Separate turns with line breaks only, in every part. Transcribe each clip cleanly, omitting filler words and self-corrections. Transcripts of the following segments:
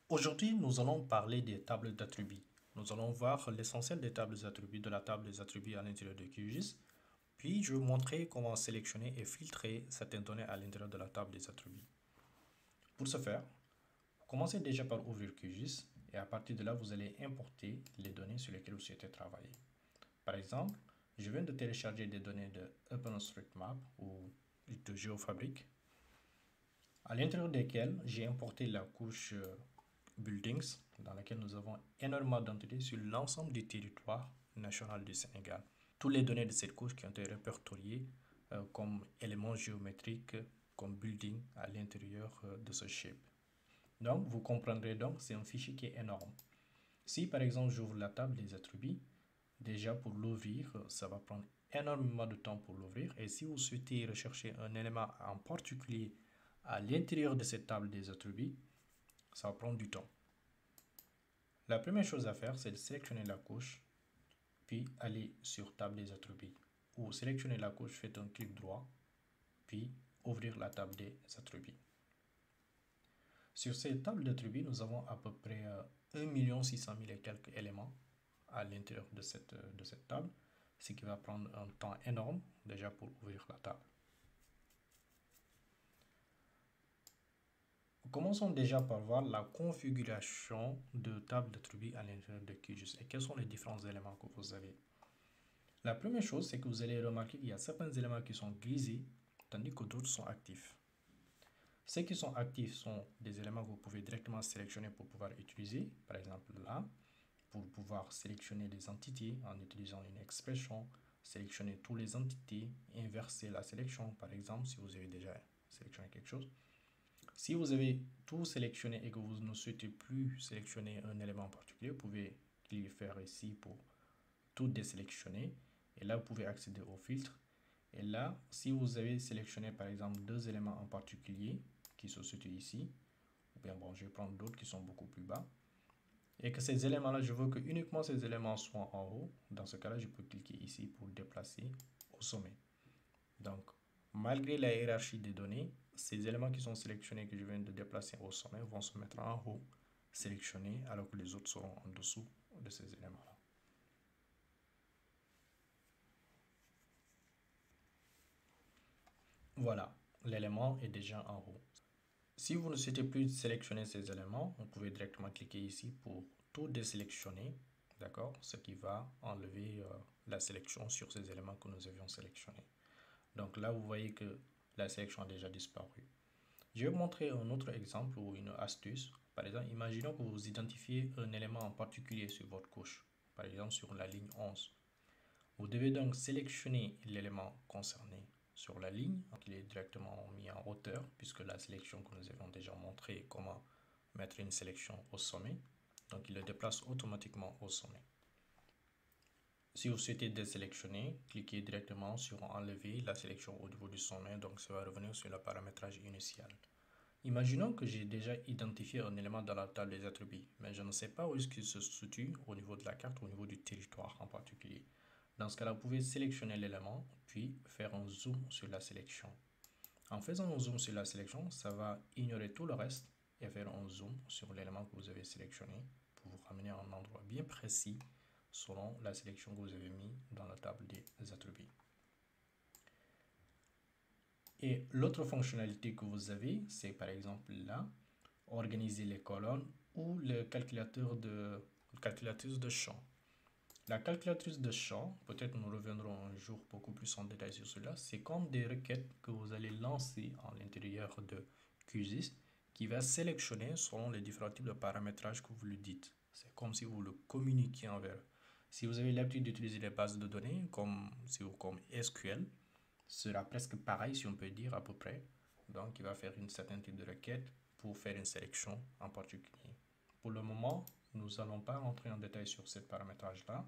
Aujourd'hui, nous allons parler des tables d'attributs. Nous allons voir l'essentiel des tables d'attributs de la table des attributs à l'intérieur de QGIS. Puis, je vais vous montrer comment sélectionner et filtrer certaines données à l'intérieur de la table des attributs. Pour ce faire, commencez déjà par ouvrir QGIS et à partir de là, vous allez importer les données sur lesquelles vous souhaitez travailler. Par exemple, je viens de télécharger des données de OpenStreetMap ou de GeoFabric, à l'intérieur desquelles j'ai importé la couche Buildings, dans laquelle nous avons énormément d'entités sur l'ensemble du territoire national du Sénégal. Toutes les données de cette couche qui ont été répertoriées comme éléments géométriques, comme building à l'intérieur de ce shape. Donc, vous comprendrez donc, c'est un fichier qui est énorme. Si par exemple j'ouvre la table des attributs, déjà pour l'ouvrir, ça va prendre énormément de temps pour l'ouvrir. Et si vous souhaitez rechercher un élément en particulier à l'intérieur de cette table des attributs, ça va prendre du temps. La première chose à faire, c'est de sélectionner la couche, puis aller sur table des attributs. Ou sélectionner la couche, faites un clic droit, puis ouvrir la table des attributs. Sur cette table d'attributs, nous avons à peu près 1 600 000 et quelques éléments à l'intérieur de cette table, ce qui va prendre un temps énorme déjà pour ouvrir la table. Commençons déjà par voir la configuration de table d'attributs à l'intérieur de QGIS et quels sont les différents éléments que vous avez. La première chose, c'est que vous allez remarquer qu'il y a certains éléments qui sont grisés, tandis que d'autres sont actifs. Ceux qui sont actifs sont des éléments que vous pouvez directement sélectionner pour pouvoir utiliser, par exemple là, pour pouvoir sélectionner des entités en utilisant une expression, sélectionner toutes les entités, inverser la sélection, par exemple, si vous avez déjà sélectionné quelque chose. Si vous avez tout sélectionné et que vous ne souhaitez plus sélectionner un élément en particulier, vous pouvez cliquer faire ici pour tout désélectionner. Et là, vous pouvez accéder au filtre. Et là, si vous avez sélectionné par exemple deux éléments en particulier qui se situent ici, ou bien bon, je vais prendre d'autres qui sont beaucoup plus bas, et que ces éléments-là, je veux que uniquement ces éléments soient en haut. Dans ce cas-là, je peux cliquer ici pour déplacer au sommet. Donc, malgré la hiérarchie des données, ces éléments qui sont sélectionnés que je viens de déplacer au sommet vont se mettre en haut, sélectionnés, alors que les autres seront en dessous de ces éléments-là. Voilà, l'élément est déjà en haut. Si vous ne souhaitez plus sélectionner ces éléments, vous pouvez directement cliquer ici pour tout désélectionner, d'accord? Ce qui va enlever la sélection sur ces éléments que nous avions sélectionnés. Donc là, vous voyez que la sélection a déjà disparu. Je vais vous montrer un autre exemple ou une astuce. Par exemple, imaginons que vous identifiez un élément en particulier sur votre couche, par exemple sur la ligne 11. Vous devez donc sélectionner l'élément concerné sur la ligne, il est directement mis en hauteur, puisque la sélection que nous avons déjà montré comment mettre une sélection au sommet. Donc il le déplace automatiquement au sommet. Si vous souhaitez désélectionner, cliquez directement sur enlever la sélection au niveau du sommet, donc ça va revenir sur le paramétrage initial. Imaginons que j'ai déjà identifié un élément dans la table des attributs, mais je ne sais pas où est-ce qu'il se situe au niveau de la carte, au niveau du territoire en particulier. Dans ce cas-là, vous pouvez sélectionner l'élément, puis faire un zoom sur la sélection. En faisant un zoom sur la sélection, ça va ignorer tout le reste et faire un zoom sur l'élément que vous avez sélectionné pour vous ramener à un endroit bien précis selon la sélection que vous avez mis dans la table des attributs. Et l'autre fonctionnalité que vous avez, c'est par exemple là, organiser les colonnes ou le calculatrice de champ. La calculatrice de champ, peut-être nous reviendrons un jour beaucoup plus en détail sur cela, c'est comme des requêtes que vous allez lancer à l'intérieur de QGIS qui va sélectionner selon les différents types de paramétrage que vous lui dites. C'est comme si vous le communiquiez envers eux. Si vous avez l'habitude d'utiliser les bases de données comme SQL, ce sera presque pareil si on peut dire à peu près. Donc il va faire une certaine type de requête pour faire une sélection en particulier. Pour le moment, nous n'allons pas rentrer en détail sur ce paramétrage-là.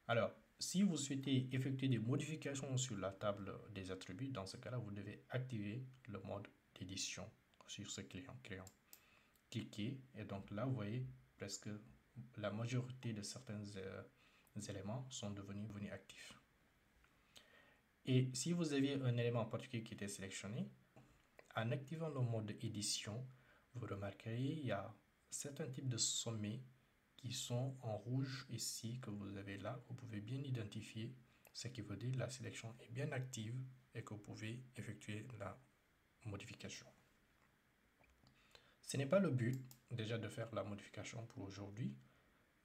Alors, si vous souhaitez effectuer des modifications sur la table des attributs, dans ce cas-là, vous devez activer le mode d'édition sur ce crayon. Cliquez et donc là, vous voyez presque la majorité de certains éléments sont devenus actifs. Et si vous aviez un élément en particulier qui était sélectionné, en activant le mode édition, vous remarquerez il y a certains types de sommets qui sont en rouge ici, que vous avez là. Vous pouvez bien identifier ce qui veut dire que la sélection est bien active et que vous pouvez effectuer la modification. Ce n'est pas le but déjà de faire la modification pour aujourd'hui.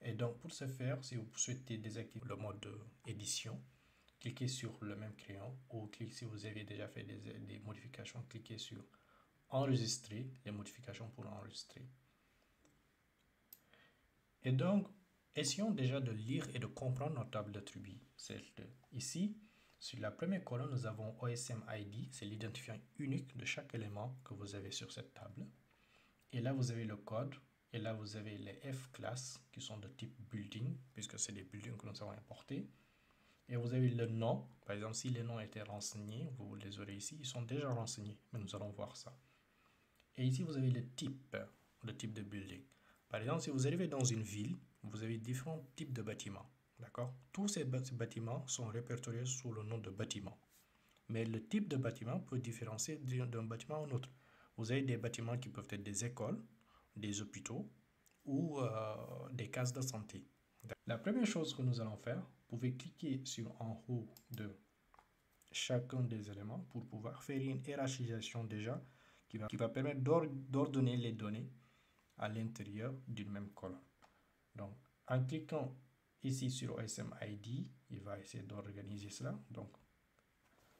Et donc pour ce faire, si vous souhaitez désactiver le mode édition, cliquez sur le même crayon ou si vous avez déjà fait des modifications, cliquez sur enregistrer, les modifications pour enregistrer. Et donc, essayons déjà de lire et de comprendre notre table d'attributs. Ici, sur la première colonne, nous avons OSM ID, c'est l'identifiant unique de chaque élément que vous avez sur cette table. Et là, vous avez le code. Et là, vous avez les F-classes qui sont de type building, puisque c'est des buildings que nous avons importés. Et vous avez le nom. Par exemple, si les noms étaient renseignés, vous les aurez ici. Ils sont déjà renseignés, mais nous allons voir ça. Et ici, vous avez le type de building. Par exemple, si vous arrivez dans une ville, vous avez différents types de bâtiments. D'accord? Tous ces bâtiments sont répertoriés sous le nom de bâtiment. Mais le type de bâtiment peut différencier d'un bâtiment à un autre. Vous avez des bâtiments qui peuvent être des écoles, des hôpitaux ou des cases de santé. La première chose que nous allons faire, vous pouvez cliquer sur en haut de chacun des éléments pour pouvoir faire une hiérarchisation déjà qui va permettre d'ordonner les données à l'intérieur d'une même colonne. Donc, en cliquant ici sur OSM ID, il va essayer d'organiser cela. Donc,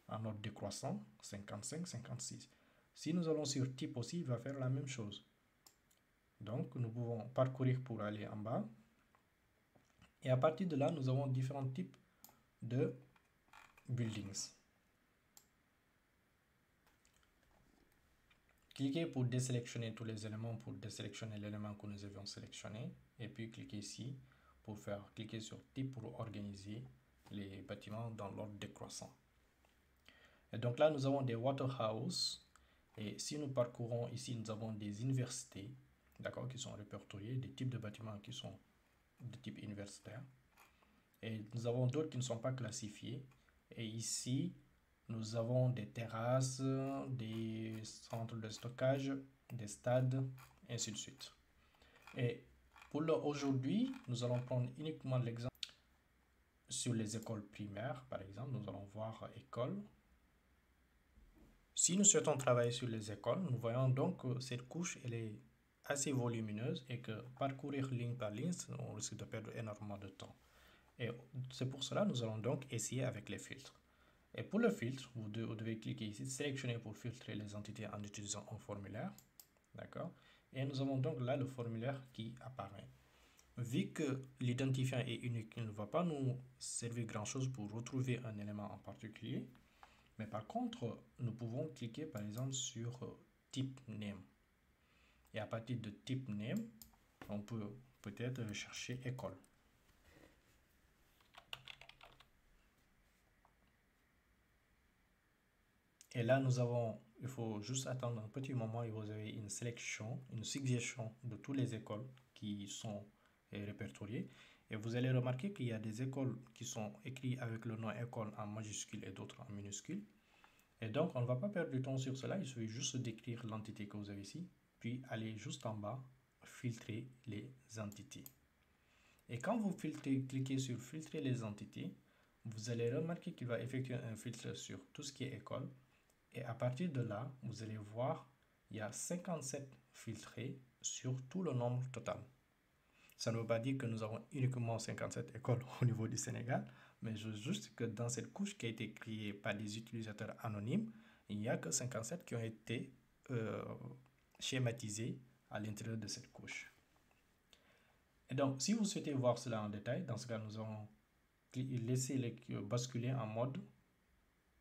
en ordre décroissant, 55, 56. Si nous allons sur type aussi, il va faire la même chose. Donc, nous pouvons parcourir pour aller en bas. Et à partir de là, nous avons différents types de buildings. Cliquez pour désélectionner tous les éléments, pour désélectionner l'élément que nous avions sélectionné. Et puis, cliquez ici pour cliquer sur type pour organiser les bâtiments dans l'ordre décroissant. Et donc là, nous avons des waterhouses. Et si nous parcourons ici, nous avons des universités, d'accord, qui sont répertoriées, des types de bâtiments qui sont de type universitaire. Et nous avons d'autres qui ne sont pas classifiés. Et ici, nous avons des terrasses, des centres de stockage, des stades, et ainsi de suite. Et pour aujourd'hui, nous allons prendre uniquement l'exemple sur les écoles primaires. Par exemple, nous allons voir école. Si nous souhaitons travailler sur les écoles, nous voyons donc que cette couche elle est assez volumineuse et que parcourir ligne par ligne, on risque de perdre énormément de temps. Et c'est pour cela que nous allons donc essayer avec les filtres. Et pour le filtre, vous devez cliquer ici, sélectionner pour filtrer les entités en utilisant un formulaire. D'accord? Et nous avons donc là le formulaire qui apparaît. Vu que l'identifiant est unique, il ne va pas nous servir grand-chose pour retrouver un élément en particulier. Mais par contre, nous pouvons cliquer par exemple sur type name. Et à partir de type name, on peut peut-être chercher école. Et là, il faut juste attendre un petit moment et vous avez une sélection, une suggestion de toutes les écoles qui sont répertoriées. Et vous allez remarquer qu'il y a des écoles qui sont écrites avec le nom école en majuscule et d'autres en minuscule. Et donc, on ne va pas perdre du temps sur cela. Il suffit juste d'écrire l'entité que vous avez ici, puis aller juste en bas, filtrer les entités. Et quand vous cliquez sur filtrer les entités, vous allez remarquer qu'il va effectuer un filtre sur tout ce qui est école. Et à partir de là, vous allez voir, il y a 57 filtrés sur tout le nombre total. Ça ne veut pas dire que nous avons uniquement 57 écoles au niveau du Sénégal, mais juste que dans cette couche qui a été créée par des utilisateurs anonymes, il n'y a que 57 qui ont été schématisés à l'intérieur de cette couche. Et donc, si vous souhaitez voir cela en détail, dans ce cas, nous allons laisser basculer en mode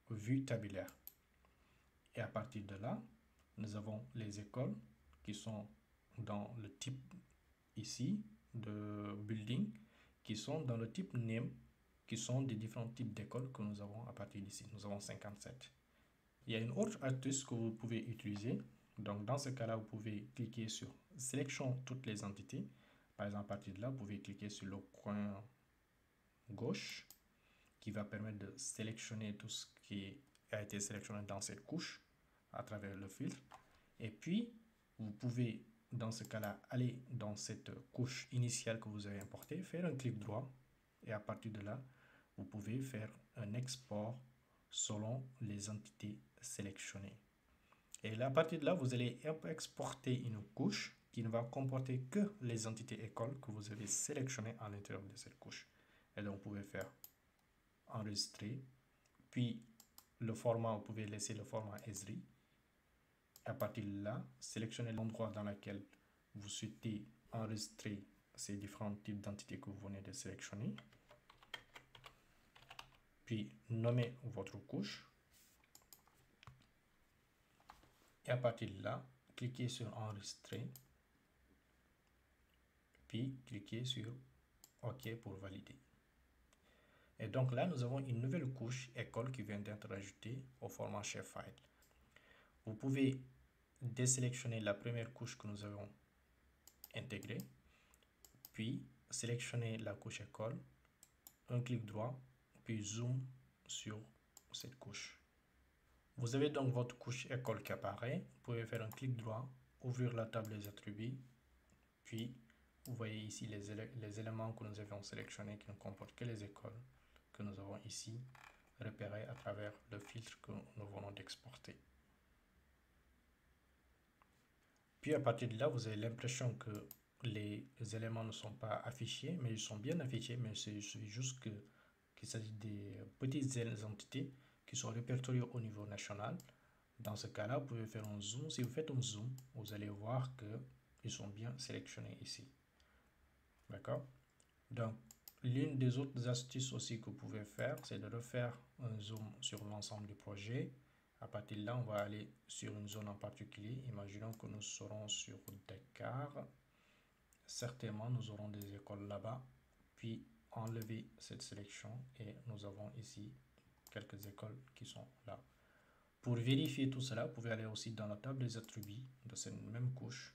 vue tabulaire. Et à partir de là, nous avons les écoles qui sont dans le type ici de building, qui sont dans le type name, qui sont des différents types d'écoles que nous avons à partir d'ici. Nous avons 57. Il y a une autre astuce que vous pouvez utiliser. Donc, dans ce cas-là, vous pouvez cliquer sur sélection toutes les entités. Par exemple, à partir de là, vous pouvez cliquer sur le coin gauche qui va permettre de sélectionner tout ce qui a été sélectionné dans cette couche à travers le filtre. Et puis, vous pouvez dans ce cas-là, aller dans cette couche initiale que vous avez importée, faire un clic droit et à partir de là, vous pouvez faire un export selon les entités sélectionnées. Et là, à partir de là, vous allez exporter une couche qui ne va comporter que les entités écoles que vous avez sélectionnées à l'intérieur de cette couche. Et donc, vous pouvez faire enregistrer, puis le format, vous pouvez laisser le format Esri. À partir de là, sélectionnez l'endroit dans lequel vous souhaitez enregistrer ces différents types d'entités que vous venez de sélectionner. Puis, nommez votre couche. Et à partir de là, cliquez sur enregistrer. Puis, cliquez sur OK pour valider. Et donc là, nous avons une nouvelle couche école qui vient d'être ajoutée au format Shapefile. Vous pouvez désélectionner la première couche que nous avons intégrée, puis sélectionner la couche école, un clic droit, puis zoom sur cette couche. Vous avez donc votre couche école qui apparaît. Vous pouvez faire un clic droit, ouvrir la table des attributs, puis vous voyez ici les éléments que nous avons sélectionnés qui ne comportent que les écoles que nous avons ici repérés à travers le filtre que nous venons d'exporter. Puis à partir de là, vous avez l'impression que les éléments ne sont pas affichés, mais ils sont bien affichés, mais c'est juste qu'il s'agit des petites entités qui sont répertoriées au niveau national. Dans ce cas-là, vous pouvez faire un zoom. Si vous faites un zoom, vous allez voir qu'ils sont bien sélectionnés ici. D'accord? Donc, l'une des autres astuces aussi que vous pouvez faire, c'est de refaire un zoom sur l'ensemble du projet. À partir de là, on va aller sur une zone en particulier. Imaginons que nous serons sur Dakar. Certainement, nous aurons des écoles là-bas. Puis, enlever cette sélection et nous avons ici quelques écoles qui sont là. Pour vérifier tout cela, vous pouvez aller aussi dans la table des attributs de cette même couche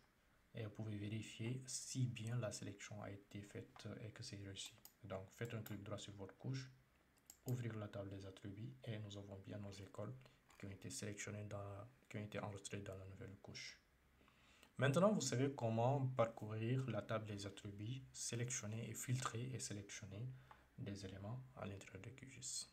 et vous pouvez vérifier si bien la sélection a été faite et que c'est réussi. Donc, faites un clic droit sur votre couche, ouvrir la table des attributs et nous avons bien nos écoles qui ont été sélectionnées, qui ont été enregistrées dans la nouvelle couche. Maintenant, vous savez comment parcourir la table des attributs, sélectionner et filtrer et sélectionner des éléments à l'intérieur de QGIS.